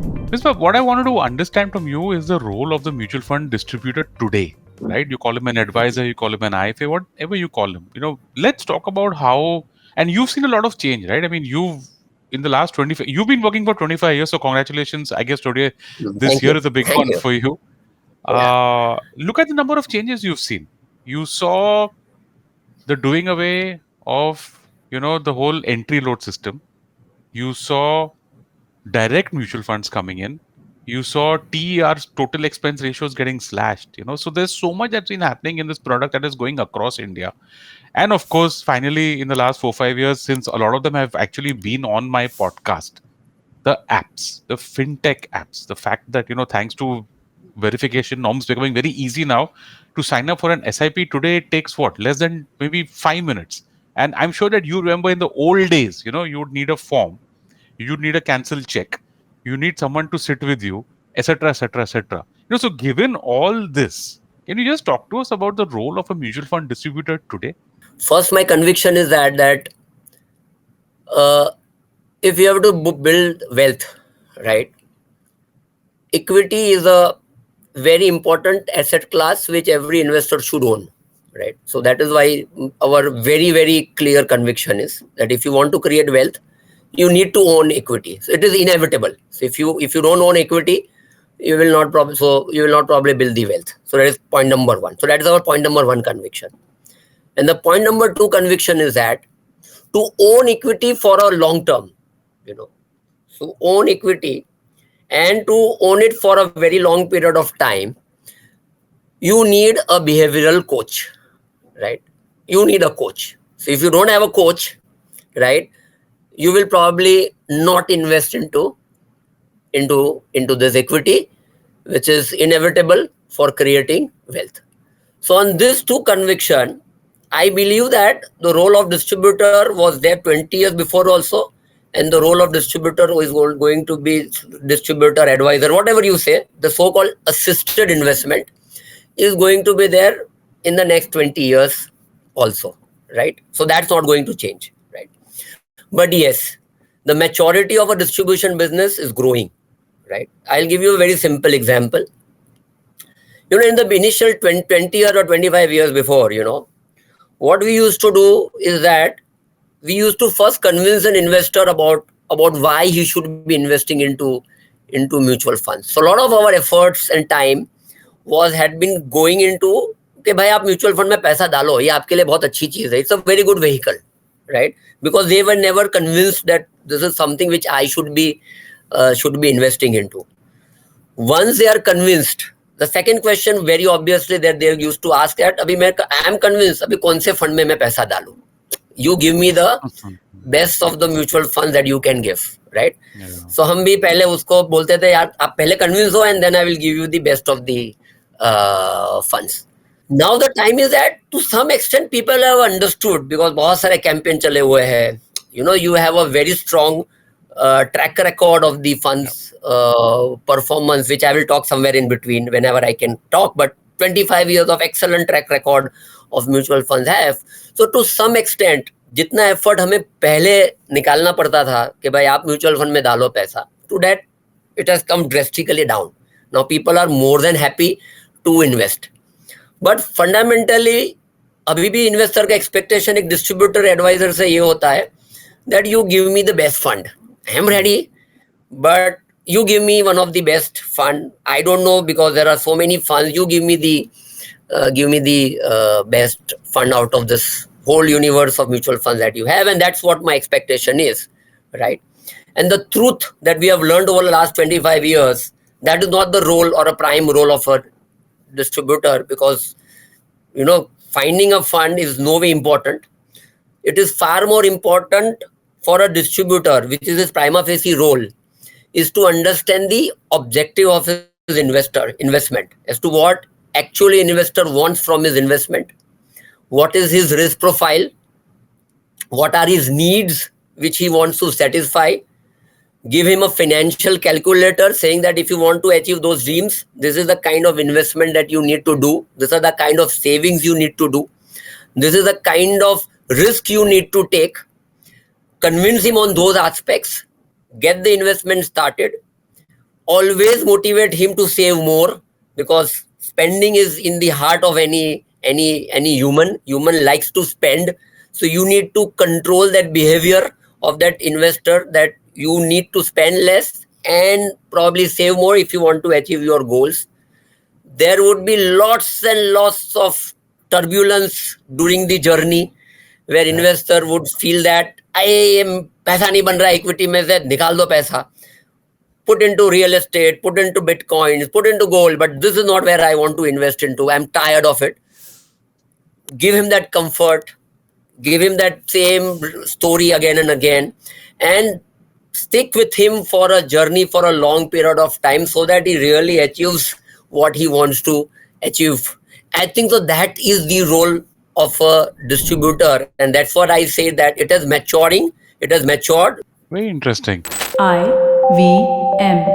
Misbah, what I wanted to understand from you is the role of the mutual fund distributor today, right? You call him an advisor, you call him an IFA, whatever you call him. Let's talk about how, and you've seen a lot of change, right? I mean, in the last 25, you've been working for 25 years, so congratulations. I guess today, this Thank year you. is a big Thank one you. for you. Yeah. Look at the number of changes you've seen. You saw the doing away of, the whole entry load system. You saw direct mutual funds coming in. You saw TER's total expense ratios getting slashed. So there's so much that's been happening in this product that is going across India. And of course, finally, in the last 4 5 years, since a lot of them have actually been on my podcast, the apps, the fintech apps, the fact that, thanks to verification norms becoming very easy now to sign up for an SIP today, it takes what? Less than maybe 5 minutes. And I'm sure that you remember in the old days, you would need a form, you need a cancel check, you need someone to sit with you, etc., etc., etc. So given all this, can you just talk to us about the role of a mutual fund distributor today? First, my conviction is that uh, if you have to build wealth, right, equity is a very important asset class which every investor should own, right? So that is why our very very clear conviction is that if you want to create wealth, you need to own equity. So it is inevitable. So if you don't own equity, you will not probably build the wealth. So that is point number one. So that is our point number one conviction. And the point number two conviction is that to own equity for a long term, you know, so own equity and to own it for a very long period of time, you need a behavioral coach, right? You need a coach. So if you don't have a coach, right, you will probably not invest into this equity, which is inevitable for creating wealth. So on this two conviction, I believe that the role of distributor was there 20 years before also, and the role of distributor is going to be distributor, advisor, whatever you say, the so-called assisted investment is going to be there in the next 20 years also, right? So that's not going to change, right? But yes, the maturity of a distribution business is growing, right? I'll give you a very simple example. In the initial 20 years or 25 years before, what we used to do is that we used to first convince an investor about why he should be investing into mutual funds. So a lot of our efforts and time had been going into कि भाई आप mutual fund में पैसा डालो, ये आपके लिए बहुत अच्छी चीज है, it's a very good vehicle, right? Because they were never convinced that this is something which I should be investing into. Once they are convinced, the second question very obviously that they used to ask that अभी मैं I am convinced अभी कौन से fund में मैं पैसा डालूं, you give me the best of the mutual funds that you can give, right? Yeah. So हम भी पहले उसको बोलते थे यार आप पहले convince हो and then I will give you the best of the funds. Now the time is that to some extent people have understood because बहुत सारे campaign चले हुए हैं. You have a very strong track record of the funds performance, which I will talk somewhere in between whenever I can talk. But 25 years of excellent track record of mutual funds have. So to some extent, जितना effort हमें पहले निकालना पड़ता था कि भाई आप mutual fund में डालो पैसा, to that it has come drastically down. Now people are more than happy to invest. But fundamentally अभी भी इन्वेस्टर का एक्सपेक्टेशन एक डिस्ट्रीब्यूटर एडवाइजर से ये होता है that you give me the best fund, I am ready, but you give me one of the best fund. I don't know because there are so many funds. You give me the best fund out of this whole universe of mutual funds that you have, and that's what my expectation is, right? And the truth that we have learned over the last 25 years, that is not the role or a prime role of a distributor, because finding a fund is no way important. It is far more important for a distributor, which is his prima facie role, is to understand the objective of his investment, as to what actually investor wants from his investment, what is his risk profile, what are his needs which he wants to satisfy. Give him a financial calculator saying that if you want to achieve those dreams, this is the kind of investment that you need to do, these are the kind of savings you need to do, this is the kind of risk you need to take. Convince him on those aspects, get the investment started, always motivate him to save more, because spending is in the heart of any human likes to spend. So you need to control that behavior of that investor, that you need to spend less and probably save more if you want to achieve your goals. There would be lots and lots of turbulence during the journey, where Yeah. investor would feel that I am पैसा नहीं बन रहा equity में से निकाल दो पैसा, put into real estate, put into bitcoins, put into gold, but this is not where I want to invest into. I'm tired of it. Give him that comfort, give him that same story again and again, and stick with him for a journey for a long period of time, so that he really achieves what he wants to achieve. I think so that is the role of a distributor, and that's what I say, that it is maturing, it has matured. Very interesting. I V M.